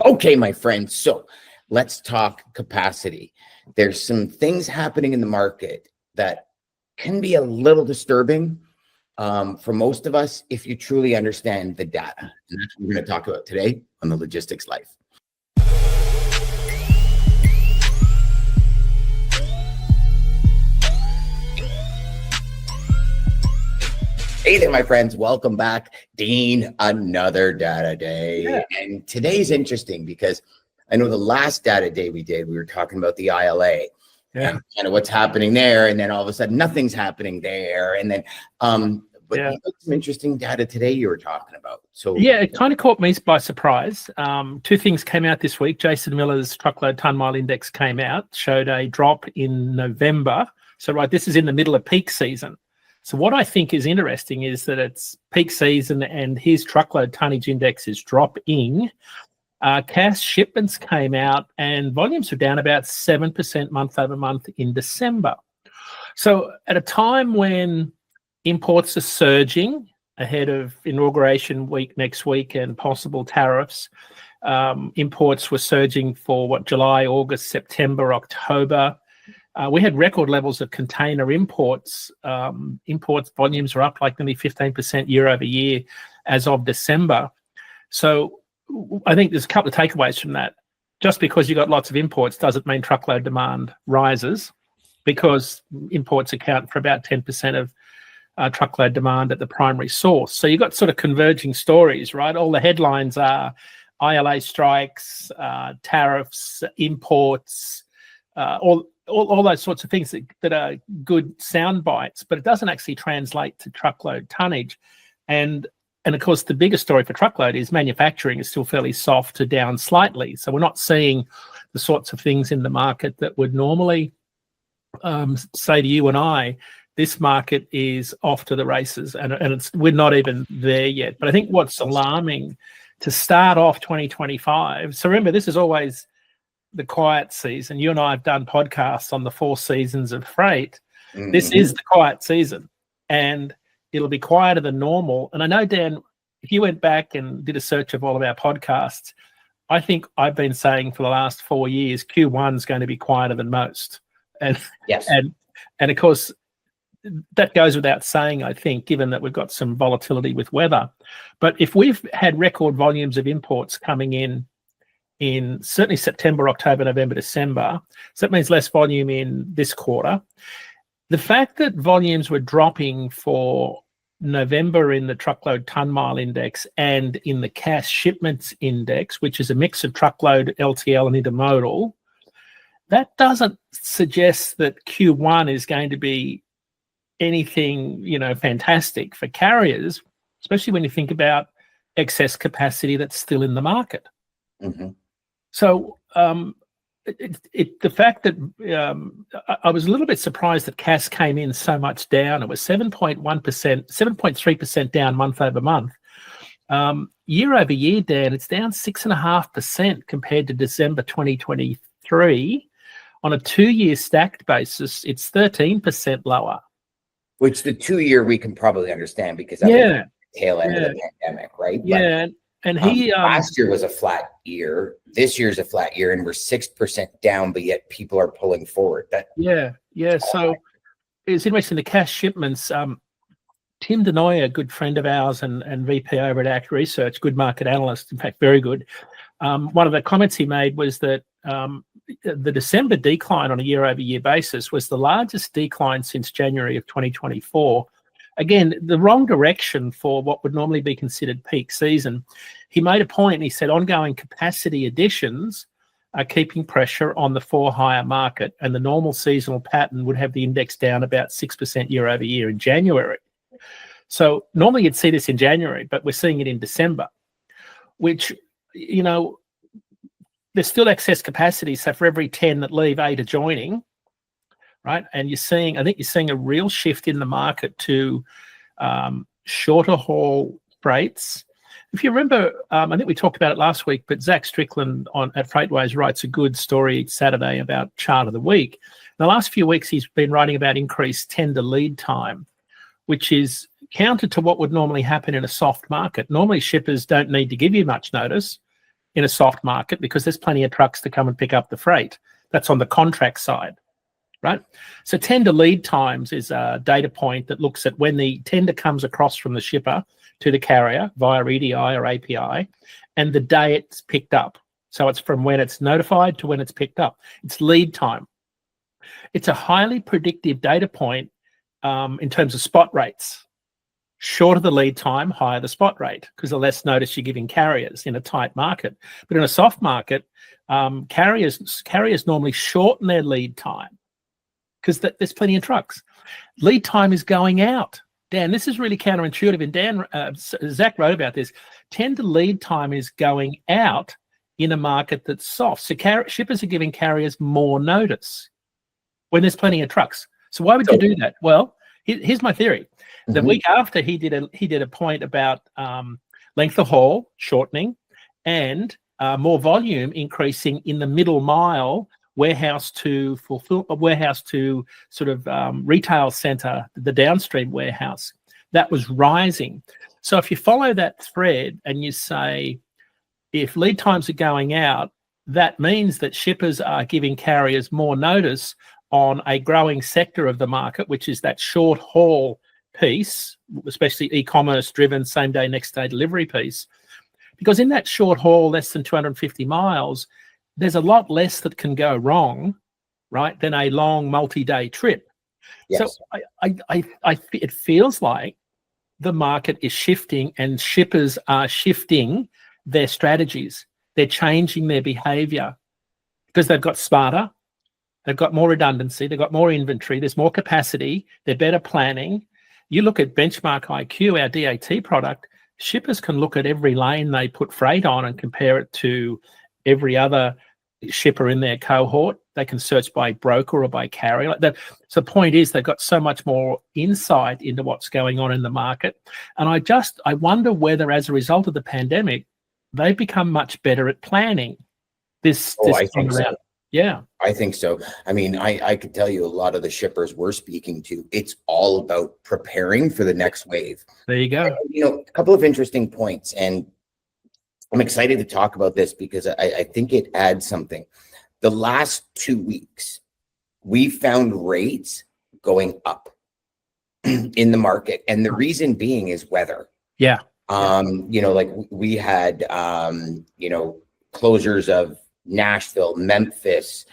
Okay, my friends. So let's talk capacity. There's some things happening in the market that can be a little disturbing for most of us if you truly understand the data. And that's what we're going to talk about today on the Logistics Life. Hey there, my friends. Welcome back. Dean, another data day. Yeah. And today's interesting because I know the last data day we did, we were talking about the ILA and kind of what's happening there. And then all of a sudden, nothing's happening there. And then, but you had some interesting data today you were talking about. So yeah, it kind of caught me by surprise. Two things came out this week. Jason Miller's truckload ton mile index came out, showed a drop in November. So this is in the middle of peak season. So what I think is interesting is that it's peak season and his truckload tonnage index is dropping. Cash shipments came out and volumes are down about 7% month over month in December. So at a time when imports are surging ahead of Inauguration week next week and possible tariffs, imports were surging for July, August, September, October. We had record levels of container imports. Imports volumes are up like nearly 15% year over year as of December. So I think there's a couple of takeaways from that. Just because you got lots of imports doesn't mean truckload demand rises, because imports account for about 10% of truckload demand at the primary source. So you've got sort of converging stories, right? All the headlines are ILA strikes, tariffs, imports, all those sorts of things that are good sound bites, but it doesn't actually translate to truckload tonnage. And of course, the biggest story for truckload is manufacturing is still fairly soft to down slightly. So we're not seeing the sorts of things in the market that would normally say to you and I, this market is off to the races, and we're not even there yet. But I think what's alarming to start off 2025, so remember, this is always the quiet season. You and I have done podcasts on the 4 seasons of freight. Mm-hmm. This is the quiet season, and it'll be quieter than normal. And I know, Dan, if you went back and did a search of all of our podcasts, I think I've been saying for the last 4 years, Q1 is going to be quieter than most. And yes, and of course, that goes without saying, I think, given that we've got some volatility with weather. But if we've had record volumes of imports coming in certainly September, October, November, December, so that means less volume in this quarter. The fact that volumes were dropping for November in the truckload ton mile index and in the cash shipments index, which is a mix of truckload, LTL, and intermodal, that doesn't suggest that Q1 is going to be anything, fantastic for carriers, especially when you think about excess capacity that's still in the market. Mm-hmm. So the fact that I was a little bit surprised that CAS came in so much down. It was 7.3% down month over month. Year over year, Dan, it's down 6.5% compared to December 2023. On a 2-year stacked basis, it's 13% lower. Which the 2-year we can probably understand because that was the tail end of the pandemic, right? Yeah. But, and he last year was a flat year. This year's a flat year, and we're 6% down, but yet people are pulling forward. So it's interesting. The cash shipments. Tim Denoy, a good friend of ours and VP over at Act Research, good market analyst, in fact, very good. One of the comments he made was that the December decline on a year-over-year basis was the largest decline since January of 2024. Again, the wrong direction for what would normally be considered peak season. He made a point and he said ongoing capacity additions are keeping pressure on the for-hire market, and the normal seasonal pattern would have the index down about 6% year over year in January. So normally you'd see this in January, but we're seeing it in December, which, there's still excess capacity. So for every 10 that leave, 8 are joining. Right, and I think you're seeing a real shift in the market to shorter haul freights. If you remember, I think we talked about it last week, but Zach Strickland at FreightWays writes a good story each Saturday about chart of the week. In the last few weeks, he's been writing about increased tender lead time, which is counter to what would normally happen in a soft market. Normally, shippers don't need to give you much notice. in a soft market because there's plenty of trucks to come and pick up the freight. That's on the contract side, right? So tender lead times is a data point that looks at when the tender comes across from the shipper to the carrier via EDI or API and the day it's picked up. So it's from when it's notified to when it's picked up. It's lead time. It's a highly predictive data point in terms of spot rates. Shorter the lead time, higher the spot rate, because the less notice you're giving carriers in a tight market. But in a soft market, carriers normally shorten their lead time because there's plenty of trucks. Lead time is going out. Dan, this is really counterintuitive. And Dan, Zach wrote about this. Tender lead time is going out in a market that's soft. So shippers are giving carriers more notice when there's plenty of trucks. So why would you do that? Well, here's my theory. The week after he did a point about length of haul shortening and more volume increasing in the middle mile warehouse to sort of retail center, the downstream warehouse. That was rising. So if you follow that thread and you say, if lead times are going out, that means that shippers are giving carriers more notice on a growing sector of the market, which is that short haul piece, especially e-commerce driven same day, next day delivery piece. Because in that short haul, less than 250 miles, there's a lot less that can go wrong, right, than a long multi-day trip. Yes. So it feels like the market is shifting and shippers are shifting their strategies. They're changing their behavior because they've got smarter, they've got more redundancy, they've got more inventory, there's more capacity, they're better planning. You look at Benchmark IQ, our DAT product, shippers can look at every lane they put freight on and compare it to every other shipper in their cohort. They can search by broker or by carrier. So the point is they've got so much more insight into what's going on in the market. And I wonder whether as a result of the pandemic, they've become much better at planning this time around. So. Yeah, I think so. I mean, I could tell you a lot of the shippers we're speaking to, it's all about preparing for the next wave. There you go. And, a couple of interesting points, and I'm excited to talk about this because I think it adds something. The last 2 weeks, we found rates going up in the market, and the reason being is weather. Yeah. Like we had, closures of Nashville, Memphis,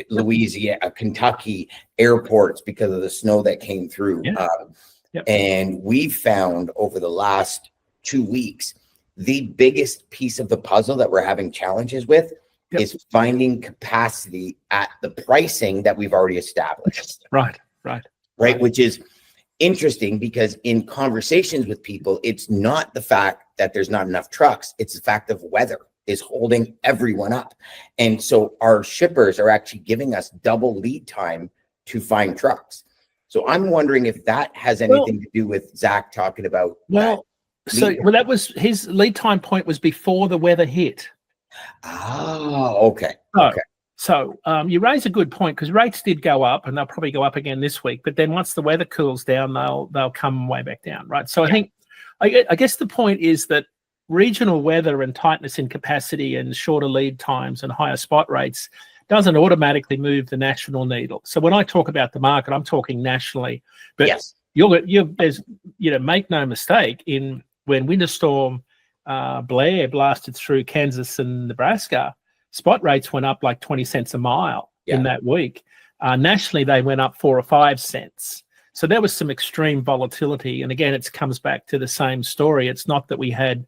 Louisiana, Kentucky airports because of the snow that came through. Yeah. And we found over the last 2 weeks, the biggest piece of the puzzle that we're having challenges with is finding capacity at the pricing that we've already established. Right. Which is interesting because in conversations with people, it's not the fact that there's not enough trucks, it's the fact of weather is holding everyone up. And so our shippers are actually giving us double lead time to find trucks. So I'm wondering if that has anything to do with Zach talking about. That was his lead time point was before the weather hit. Oh, okay. So you raise a good point because rates did go up and they'll probably go up again this week. But then once the weather cools down, they'll come way back down, right? So I guess the point is that regional weather and tightness in capacity and shorter lead times and higher spot rates doesn't automatically move the national needle. So when I talk about the market, I'm talking nationally. But make no mistake, when Winter Storm Blair blasted through Kansas and Nebraska, spot rates went up like 20 cents a mile in that week. Nationally, they went up 4 or 5 cents. So there was some extreme volatility. And again, it comes back to the same story. It's not that we had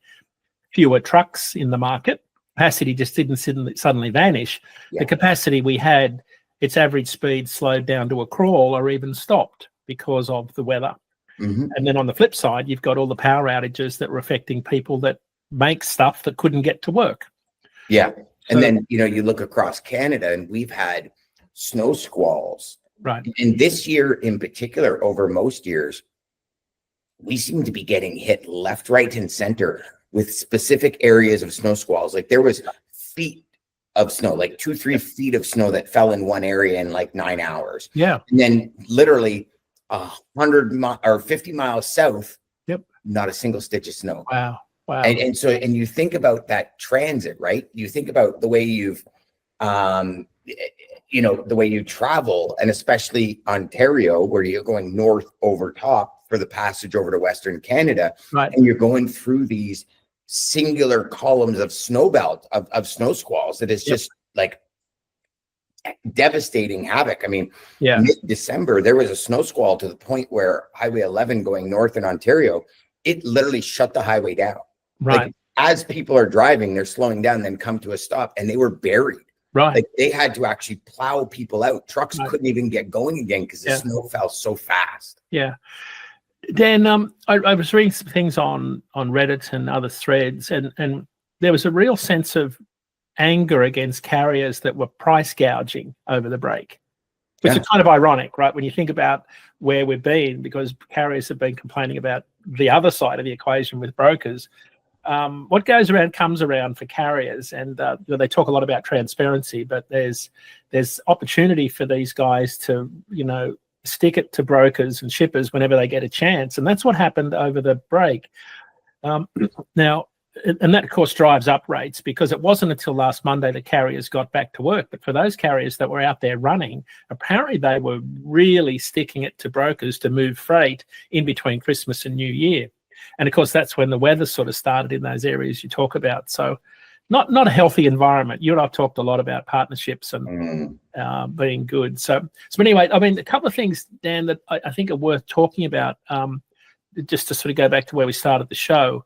fewer trucks in the market. Capacity just didn't suddenly vanish. The capacity we had, its average speed slowed down to a crawl or even stopped because of the weather. And then on the flip side, you've got all the power outages that were affecting people that make stuff that couldn't get to work. Yeah. And then, you look across Canada and we've had snow squalls. Right. And this year in particular, over most years, we seem to be getting hit left, right, and center with specific areas of snow squalls. Like there was feet of snow, like 2-3 feet of snow that fell in one area in like 9 hours. Yeah. And then literally 100 or 50 miles south, not a single stitch of snow. Wow. Wow. And you think about that transit, right? You think about the way you've, the way you travel, and especially Ontario, where you're going north over top for the passage over to Western Canada, right? And you're going through these singular columns of snow belt of snow squalls that is just like devastating havoc. I mean, mid-December, there was a snow squall to the point where Highway 11 going north in Ontario, it literally shut the highway down. Right. Like, as people are driving, they're slowing down, then come to a stop, and they were buried. Right. Like, they had to actually plow people out. Trucks couldn't even get going again because the snow fell so fast. Yeah. Dan, I was reading some things on Reddit and other threads, and there was a real sense of anger against carriers that were price gouging over the break, which is kind of ironic, right? When you think about where we've been, because carriers have been complaining about the other side of the equation with brokers. What goes around comes around for carriers, and they talk a lot about transparency, but there's opportunity for these guys to, stick it to brokers and shippers whenever they get a chance, and that's what happened over the break. Now, and that of course drives up rates, because it wasn't until last Monday that carriers got back to work. But for those carriers that were out there running, apparently they were really sticking it to brokers to move freight in between Christmas and New Year. And of course, that's when the weather sort of started in those areas you talk about. So not a healthy environment. You and I've talked a lot about partnerships and being good. So anyway, I mean, a couple of things, Dan, that I think are worth talking about, just to sort of go back to where we started the show.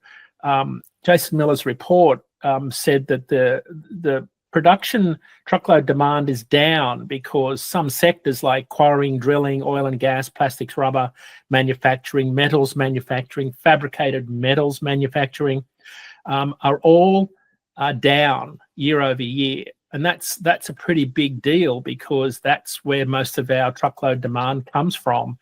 Jason Miller's report said that the production truckload demand is down because some sectors like quarrying, drilling, oil and gas, plastics, rubber manufacturing, metals manufacturing, fabricated metals manufacturing are all down year over year. And that's a pretty big deal, because that's where most of our truckload demand comes from,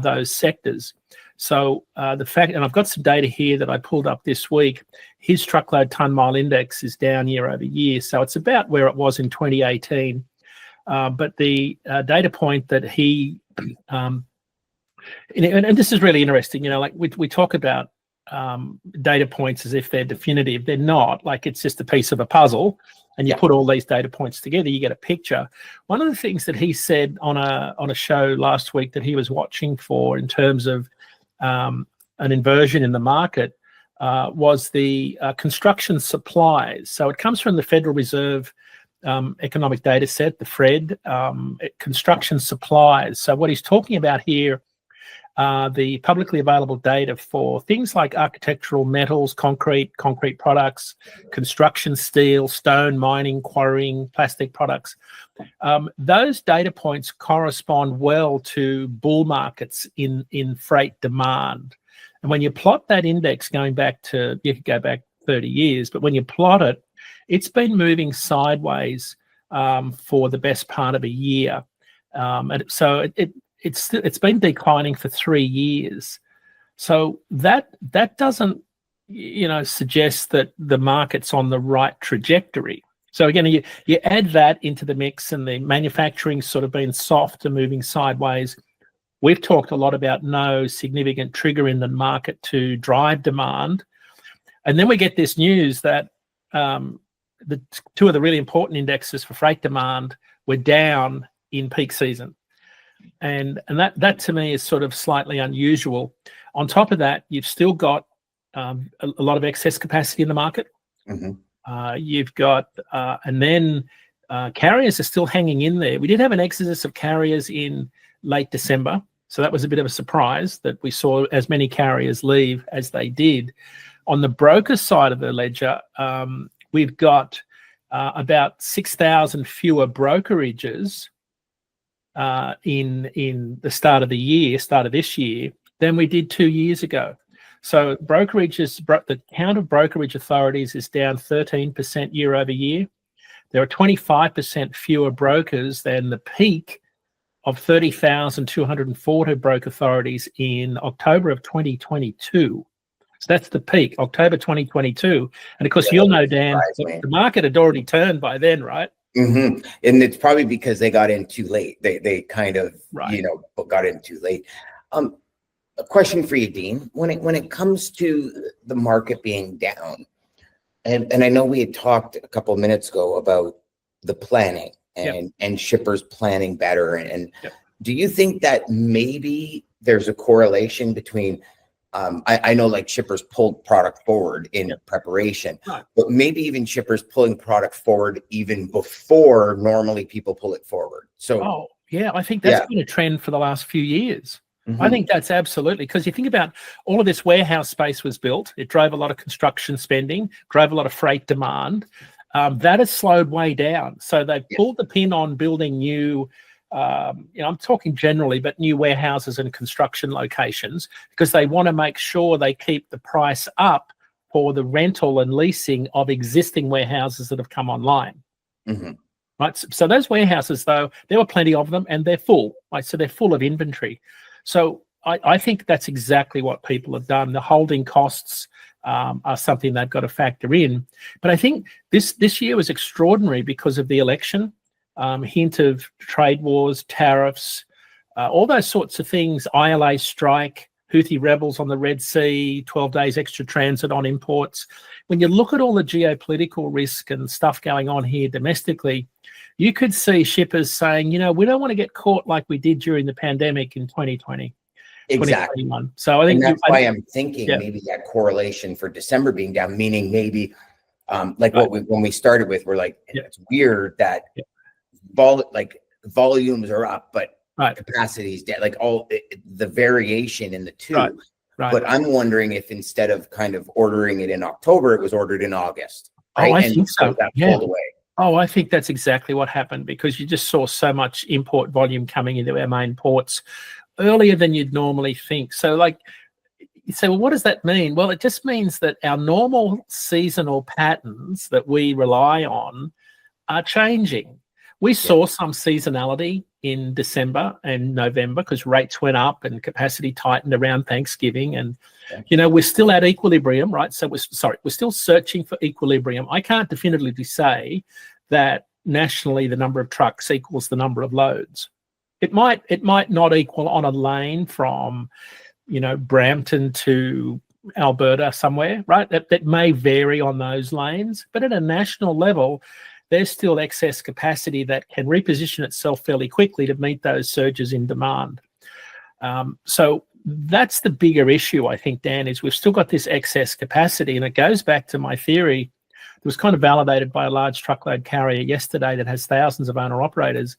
those sectors. So the fact, and I've got some data here that I pulled up this week, his truckload ton mile index is down year over year. So it's about where it was in 2018. But the data point that he, and this is really interesting, like we talk about data points as if they're definitive. They're not. Like, it's just a piece of a puzzle, and you put all these data points together, you get a picture. One of the things that he said on a show last week that he was watching for in terms of an inversion in the market was the construction supplies. So it comes from the Federal Reserve economic data set, the FRED, construction supplies. So what he's talking about here, the publicly available data for things like architectural metals, concrete products, construction steel, stone, mining, quarrying, plastic products. Those data points correspond well to bull markets in freight demand. And when you plot that index going back to, you could go back 30 years, but when you plot it, it's been moving sideways for the best part of a year. And so it's been declining for 3 years. So that doesn't, suggest that the market's on the right trajectory. So again, you add that into the mix, and the manufacturing sort of been soft and moving sideways. We've talked a lot about no significant trigger in the market to drive demand. And then we get this news that the two of the really important indexes for freight demand were down in peak season. And that to me is sort of slightly unusual. On top of that, you've still got a lot of excess capacity in the market. You've got, and then carriers are still hanging in there. We did have an exodus of carriers in late December, so that was a bit of a surprise that we saw as many carriers leave as they did. On the broker side of the ledger, we've got about 6,000 fewer brokerages in the start of this year, than we did 2 years ago. So brokerages, the count of brokerage authorities is down 13% year over year. There are 25% fewer brokers than the peak of 30,240 broker authorities in October of 2022. So that's the peak, October 2022. And of course, you'll know, Dan, the market had already turned by then, right? And it's probably because they got in too late. They kind of, got in too late. a question for you, Dean. When it comes to the market being down, and I know we had talked a couple of minutes ago about the planning and shippers planning better. And do you think that maybe there's a correlation between I know like shippers pulled product forward in preparation, but maybe even shippers pulling product forward even before normally people pull it forward. So, I think that's been a trend for the last few years. I think that's absolutely, because you think about all of this warehouse space was built. It drove a lot of construction spending, drove a lot of freight demand. That has slowed way down. So they've pulled the pin on building new, I'm talking generally, but new warehouses and construction locations, because they want to make sure they keep the price up for the rental and leasing of existing warehouses that have come online. Right. So those warehouses, though, there were plenty of them and they're full. Right. So they're full of inventory. So I think that's exactly what people have done. The holding costs are something they've got to factor in. But I think this year was extraordinary because of the election, hint of trade wars, tariffs, all those sorts of things, ILA strike, Houthi rebels on the Red Sea, 12 days extra transit on imports. When you look at all the geopolitical risk and stuff going on here domestically, you could see shippers saying, we don't want to get caught like we did during the pandemic in 2020. Exactly. 2021. So I think that's why I'm thinking maybe that correlation for December being down, meaning maybe when we started with, we're like, it's weird that volumes are up, but capacity is down, like all the variation in the two. Right. But I'm wondering if instead of kind of ordering it in October, it was ordered in August. Right? I think so. That pulled away. I think that's exactly what happened, because you just saw so much import volume coming into our main ports earlier than you'd normally think. So you say, well, what does that mean? Well, it just means that our normal seasonal patterns that we rely on are changing. We saw some seasonality in December and November because rates went up and capacity tightened around Thanksgiving. And, we're still at equilibrium, right? So we're still searching for equilibrium. I can't definitively say that nationally the number of trucks equals the number of loads. It might not equal on a lane from, Brampton to Alberta somewhere, right? That may vary on those lanes, but at a national level, there's still excess capacity that can reposition itself fairly quickly to meet those surges in demand. So that's the bigger issue, I think, Dan, is we've still got this excess capacity, and it goes back to my theory. It was kind of validated by a large truckload carrier yesterday that has thousands of owner-operators,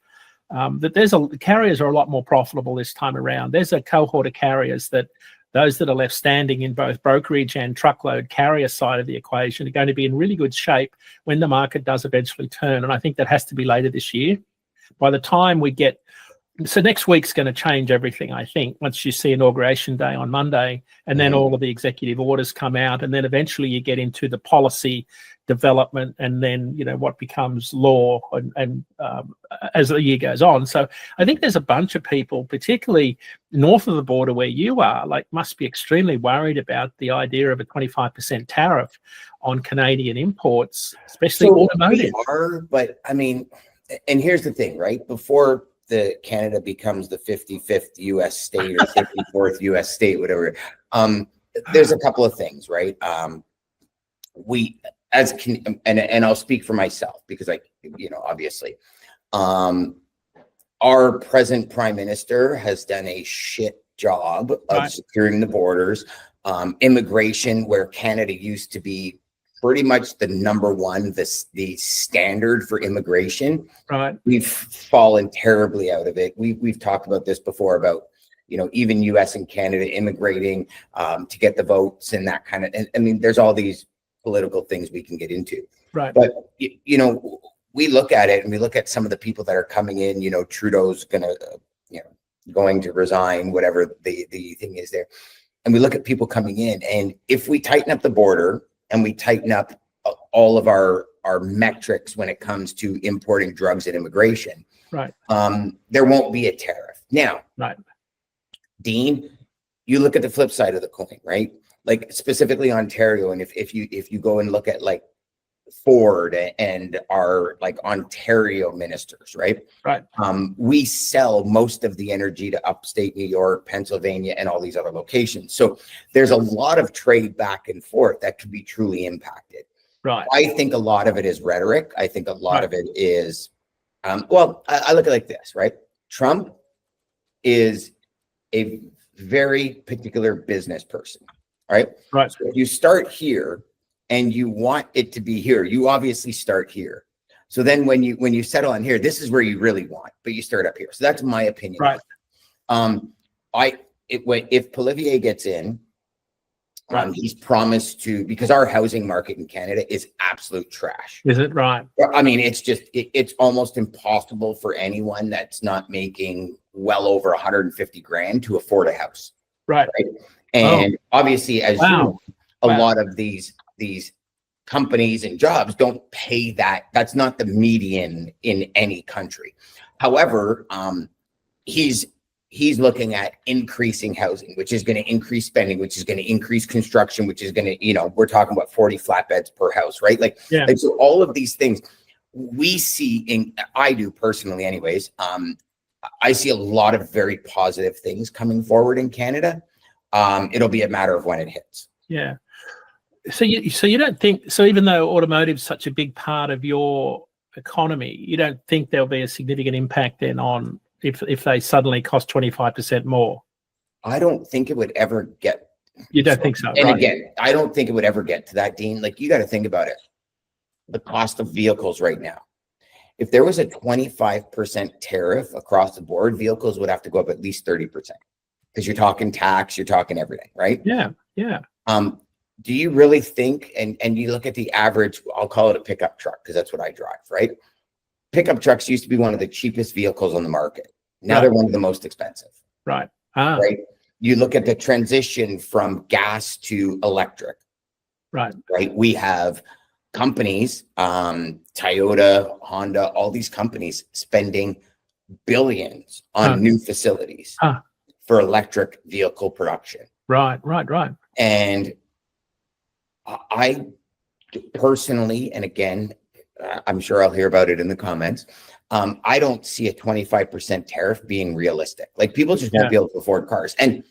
that carriers are a lot more profitable this time around. There's a cohort of carriers that those that are left standing in both brokerage and truckload carrier side of the equation are going to be in really good shape when the market does eventually turn. And I think that has to be later this year. By the time we get, so next week's going to change everything, I think, once you see Inauguration Day on Monday, and then all of the executive orders come out, and then eventually you get into the policy development, and then, what becomes law and as the year goes on. So I think there's a bunch of people, particularly north of the border where you are, must be extremely worried about the idea of a 25% tariff on Canadian imports, especially automotive. We are, but I mean, and here's the thing, right? Before Canada becomes the 55th U.S. state or 54th U.S. state, whatever, there's a couple of things, right? And I'll speak for myself because obviously, our present prime minister has done a shit job of securing the borders. Immigration, where Canada used to be pretty much the number one, the standard for immigration. Right. We've fallen terribly out of it. We've talked about this before about, even US and Canada immigrating to get the votes and that kind of, and I mean, there's all these political things we can get into. Right. But, we look at it and we look at some of the people that are coming in, Trudeau's going to resign, whatever the thing is there. And we look at people coming in, and if we tighten up the border and we tighten up all of our metrics when it comes to importing drugs and immigration, right? There won't be a tariff. Now, right, Dean, you look at the flip side of the coin, right? Like specifically Ontario, and if you go and look at Ford and our like Ontario ministers, right? Right. We sell most of the energy to upstate New York, Pennsylvania, and all these other locations. So there's a lot of trade back and forth that could be truly impacted. Right. I think a lot of it is rhetoric. I think a lot of it is, well, I look at it like this, right? Trump is a very particular business person, right? Right. So if you start here and you want it to be here, you obviously start here. So then when you settle on here, this is where you really want, but you start up here. So that's my opinion. Right. If Polivier gets in, he's promised to, because our housing market in Canada is absolute trash. Is it? Right. I mean, it's just, it's almost impossible for anyone that's not making well over 150 grand to afford a house. Right. And obviously, as you know, a lot of these companies and jobs don't pay that. That's not the median in any country. However, he's looking at increasing housing, which is going to increase spending, which is going to increase construction, which is going to, we're talking about 40 flatbeds per house, right? Like so all of these things we see I do personally anyways. I see a lot of very positive things coming forward in Canada. It'll be a matter of when it hits. Yeah. So you don't think, so even though automotive is such a big part of your economy, you don't think there'll be a significant impact then on if they suddenly cost 25% more? I don't think it would ever get. You don't think so? And again, I don't think it would ever get to that, Dean. Like, you got to think about it. The cost of vehicles right now. If there was a 25% tariff across the board, vehicles would have to go up at least 30%, because you're talking tax, you're talking everything, right? Yeah, yeah. Do you really think, and you look at the average, I'll call it a pickup truck because that's what I drive, right? Pickup trucks used to be one of the cheapest vehicles on the market. Now they're one of the most expensive. Right. Right. You look at the transition from gas to electric. Right. Right. We have companies, Toyota, Honda, all these companies spending billions on new facilities for electric vehicle production. Right. And I personally, and again, I'm sure I'll hear about it in the comments, I don't see a 25% tariff being realistic. Like, people just won't be able to afford cars. And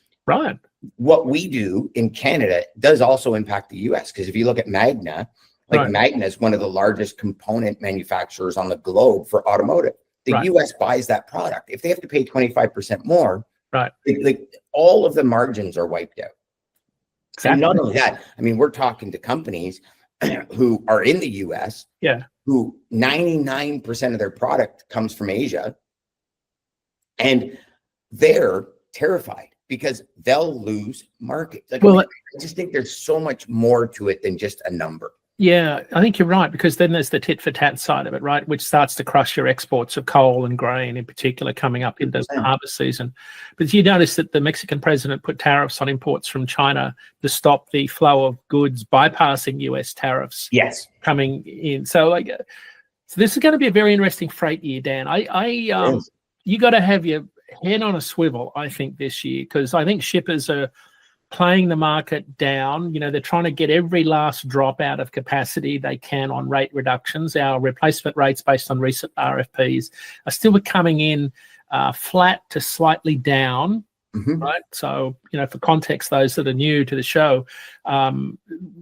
what we do in Canada does also impact the US, because if you look at Magna, Magna is one of the largest component manufacturers on the globe for automotive. The US buys that product. If they have to pay 25% more, like all of the margins are wiped out. Exactly. And not only that, I mean, we're talking to companies who are in the US, who 99% of their product comes from Asia, and they're terrified because they'll lose market. Like, I just think there's so much more to it than just a number. Yeah, I think you're right, because then there's the tit for tat side of it, right, which starts to crush your exports of coal and grain in particular coming up into the harvest season. But you notice that the Mexican president put tariffs on imports from China to stop the flow of goods bypassing US tariffs coming in. So so this is going to be a very interesting freight year, Dan. You got to have your head on a swivel, I think, this year, because I think shippers are playing the market down. They're trying to get every last drop out of capacity they can on rate reductions. Our replacement rates based on recent RFPs are still coming in flat to slightly down, right? So, for context, those that are new to the show,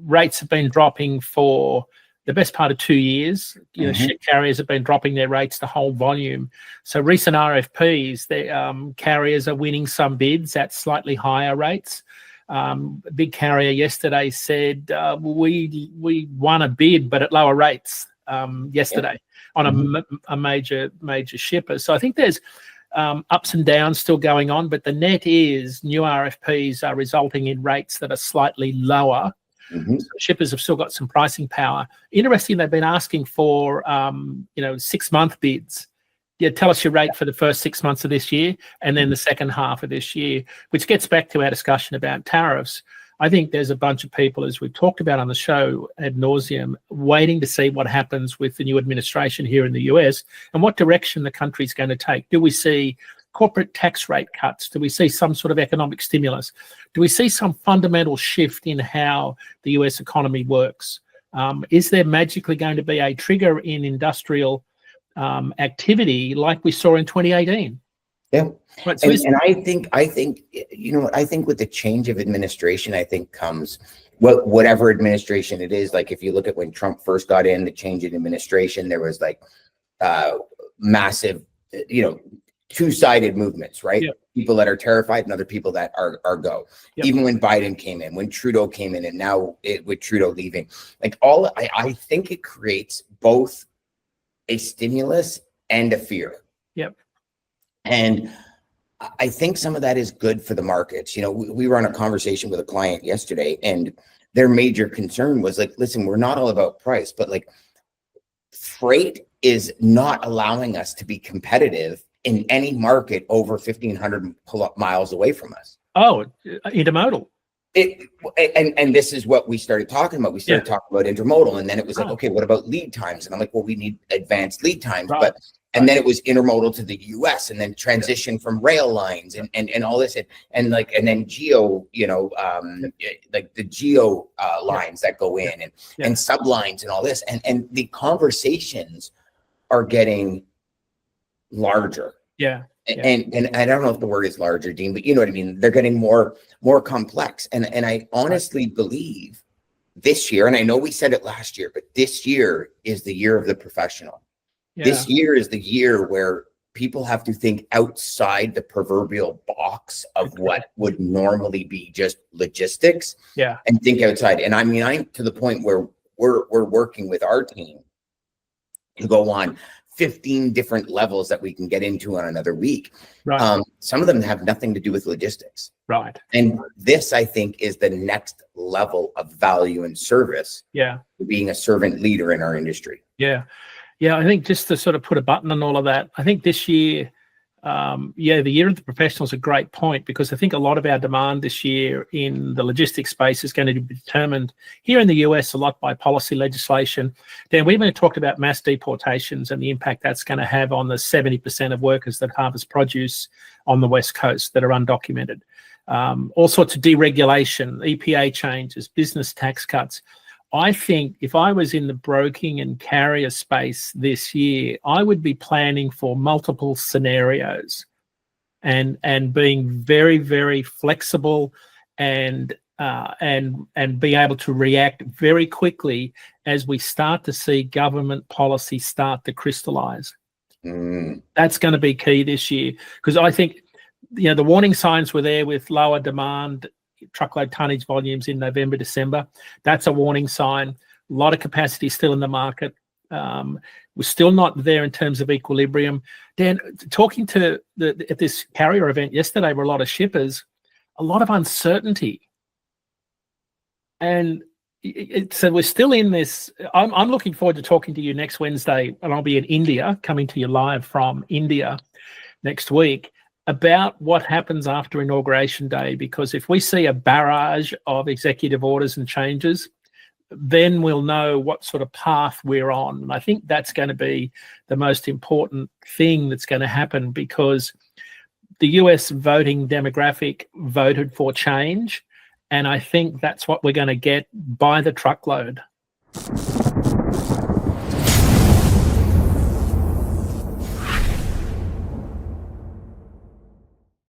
rates have been dropping for the best part of 2 years. Ship carriers have been dropping their rates to hold volume. So recent RFPs, the carriers are winning some bids at slightly higher rates. A big carrier yesterday said we won a bid, but at lower rates yesterday on a major shipper. So I think there's ups and downs still going on, but the net is new RFPs are resulting in rates that are slightly lower. So shippers have still got some pricing power. Interesting, they've been asking for 6-month bids. Tell us your rate for the first 6 months of this year and then the second half of this year, which gets back to our discussion about tariffs. I think there's a bunch of people, as we've talked about on the show ad nauseum, waiting to see what happens with the new administration here in the US and what direction the country's going to take. Do we see corporate tax rate cuts? Do we see some sort of economic stimulus? Do we see some fundamental shift in how the US economy works? Is there magically going to be a trigger in industrial activity like we saw in 2018? Yeah. Right, so and I think, you know what, I think with the change of administration, I think comes whatever administration it is. Like if you look at when Trump first got in, the change in administration, there was like massive, you know, two-sided movements, right? Yep. People that are terrified and other people that are go. Yep. Even when Biden came in, when Trudeau came in, and now with Trudeau leaving, like I think it creates both a stimulus and a fear. Yep. And I think some of that is good for the markets. You know, we were on a conversation with a client yesterday, and their major concern was like, listen, we're not all about price, but like freight is not allowing us to be competitive in any market over 1,500 miles away from us. Oh, intermodal. And this is what we started talking about. We started talking about intermodal, and then it was like, okay, what about lead times? And I'm like, well, we need advanced lead times, and then it was intermodal to the US, and then transition from rail lines and all this, and then geo, you know, like the geo lines that go in and sublines and all this, and the conversations are getting larger. Yeah. And I don't know if the word is larger, Dean, but you know what I mean? They're getting more complex. And I honestly believe this year, and I know we said it last year, but this year is the year of the professional. Yeah. This year is the year where people have to think outside the proverbial box of what would normally be just logistics. Yeah. And think outside. And I mean, I'm to the point where we're working with our team to go on 15 different levels that we can get into on another week. Right. Some of them have nothing to do with logistics. Right. And this, I think, is the next level of value and service. Yeah. Being a servant leader in our industry. Yeah. Yeah. I think just to sort of put a button on all of that, I think this year, the year of the professional is a great point, because I think a lot of our demand this year in the logistics space is going to be determined here in the US a lot by policy legislation. Dan, we even talked about mass deportations and the impact that's going to have on the 70% of workers that harvest produce on the West Coast that are undocumented. All sorts of deregulation, EPA changes, business tax cuts. I think if I was in the broking and carrier space this year, I would be planning for multiple scenarios and being very, very flexible and be able to react very quickly as we start to see government policy start to crystallize. That's going to be key this year, because I think, you know, the warning signs were there with lower demand, truckload tonnage volumes in November, December. That's a warning sign. A lot of capacity still in the market. We're still not there in terms of equilibrium. Dan, talking to at this carrier event yesterday were a lot of shippers, a lot of uncertainty. And so we're still in this. I'm looking forward to talking to you next Wednesday, and I'll be in India, coming to you live from India next week, about what happens after Inauguration Day, because if we see a barrage of executive orders and changes, then we'll know what sort of path we're on. And I think that's going to be the most important thing that's going to happen, because the US voting demographic voted for change, and I think that's what we're going to get by the truckload.